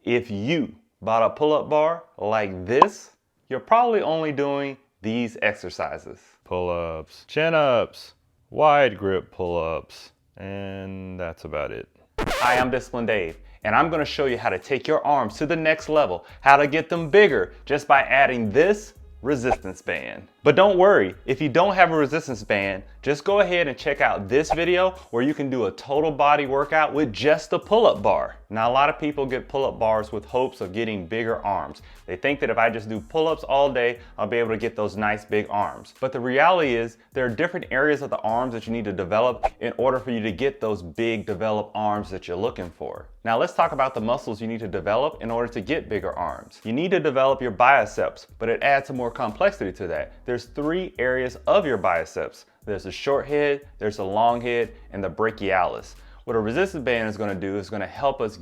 if you bought a pull-up bar like this, you're probably only doing these exercises. Pull-ups, chin-ups, wide grip pull-ups, and that's about it. Hi, I'm Disciplined Dave, and I'm gonna show you how to take your arms to the next level, how to get them bigger just by adding this resistance band. But don't worry, if you don't have a resistance band, just go ahead and check out this video where you can do a total body workout with just a pull-up bar. Now, a lot of people get pull-up bars with hopes of getting bigger arms. They think that if I just do pull-ups all day, I'll be able to get those nice big arms. But the reality is there are different areas of the arms that you need to develop in order for you to get those big developed arms that you're looking for. Now let's talk about the muscles you need to develop in order to get bigger arms. You need to develop your biceps, but it adds some more complexity to that. There's 3 areas of your biceps. There's the short head, there's the long head, and the brachialis. What a resistance band is going to do is going to help us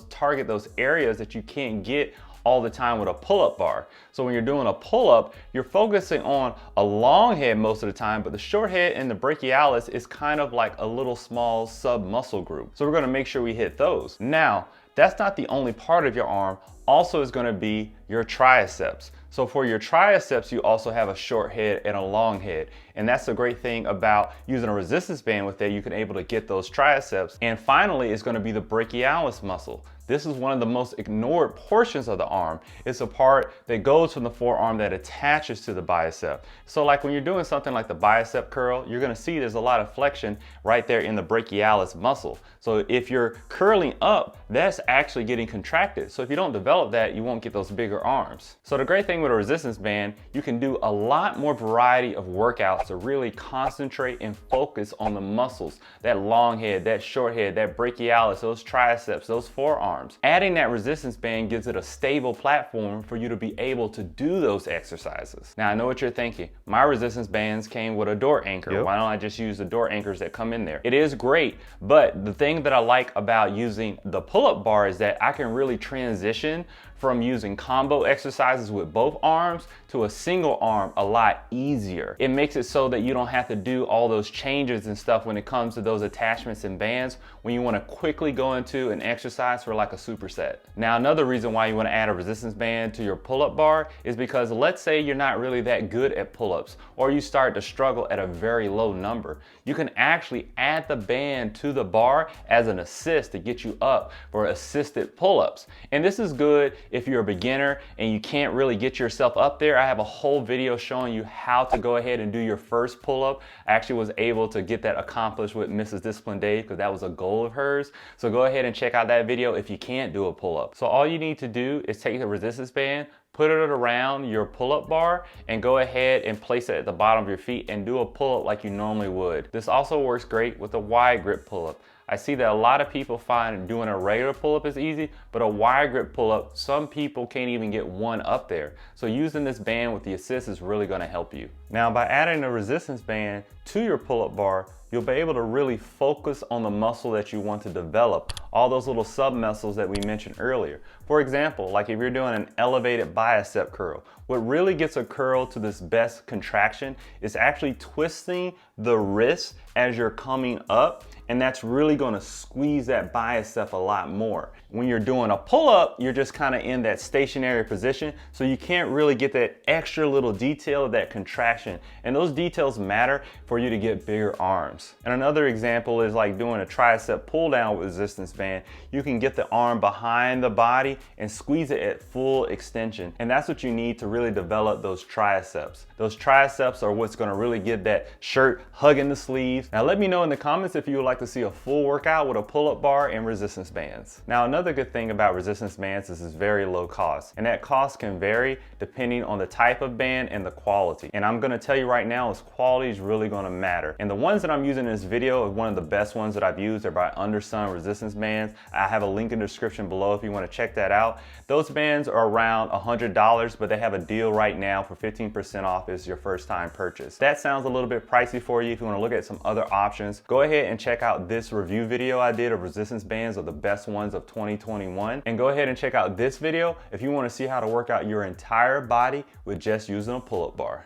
target those areas that you can't get all the time with a pull-up bar. So when you're doing a pull-up, you're focusing on a long head most of the time, but the short head and the brachialis is kind of like a little small sub-muscle group. So we're going to make sure we hit those. Now, that's not the only part of your arm. Also is going to be your triceps. So for your triceps, you also have a short head and a long head. And that's the great thing about using a resistance band with that, you can able to get those triceps. And finally, it's going to be the brachialis muscle. This is one of the most ignored portions of the arm. It's a part that goes from the forearm that attaches to the bicep. So like when you're doing something like the bicep curl, you're gonna see there's a lot of flexion right there in the brachialis muscle. So if you're curling up, that's actually getting contracted. So if you don't develop that, you won't get those bigger arms. So the great thing with a resistance band, you can do a lot more variety of workouts to really concentrate and focus on the muscles, that long head, that short head, that brachialis, those triceps, those forearms. Adding that resistance band gives it a stable platform for you to be able to do those exercises. Now I know what you're thinking. My resistance bands came with a door anchor. Yep. Why don't I just use the door anchors that come in there? It is great, but the thing that I like about using the pull-up bar is that I can really transition from using combo exercises with both arms to a single arm a lot easier. It makes it so that you don't have to do all those changes and stuff when it comes to those attachments and bands when you want to quickly go into an exercise for like a superset. Now another reason why you want to add a resistance band to your pull-up bar is because let's say you're not really that good at pull-ups or you start to struggle at a very low number. You can actually add the band to the bar as an assist to get you up for assisted pull-ups. And this is good if you're a beginner and you can't really get yourself up there. I have a whole video showing you how to go ahead and do your first pull-up. I actually was able to get that accomplished with Mrs. Disciplined Dave because that was a goal of hers. So go ahead and check out that video if you can't do a pull-up. So all you need to do is take the resistance band, put it around your pull-up bar, and go ahead and place it at the bottom of your feet and do a pull-up like you normally would. This also works great with a wide grip pull-up. I see that a lot of people find doing a regular pull-up is easy, but a wide grip pull-up, some people can't even get one up there. So using this band with the assist is really gonna help you. Now by adding a resistance band to your pull-up bar, you'll be able to really focus on the muscle that you want to develop, all those little sub-muscles that we mentioned earlier. For example, like if you're doing an elevated bicep curl, what really gets a curl to this best contraction is actually twisting the wrist as you're coming up, and that's really gonna squeeze that bicep a lot more. When you're doing a pull-up, you're just kind of in that stationary position, so you can't really get that extra little detail of that contraction, and those details matter for you to get bigger arms. And another example is like doing a tricep pull-down with resistance band. You can get the arm behind the body and squeeze it at full extension, and that's what you need to really develop those triceps. Those triceps are what's gonna really get that shirt hugging the sleeves. Now let me know in the comments if you would like to see a full workout with a pull-up bar and resistance bands. Now another good thing about resistance bands is it's very low cost, and that cost can vary depending on the type of band and the quality. And I'm gonna tell you right now is quality is really gonna matter. And the ones that I'm using in this video are one of the best ones that I've used. They're by UnderSun resistance bands. I have a link in the description below if you wanna check that out. Those bands are around $100, but they have a deal right now for 15% off is your first time purchase. That sounds a little bit pricey for you. If you wanna look at some other options, go ahead and check out this review video I did of resistance bands of the best ones of 2021. And go ahead and check out this video if you wanna see how to work out your entire body with just using a pull-up bar.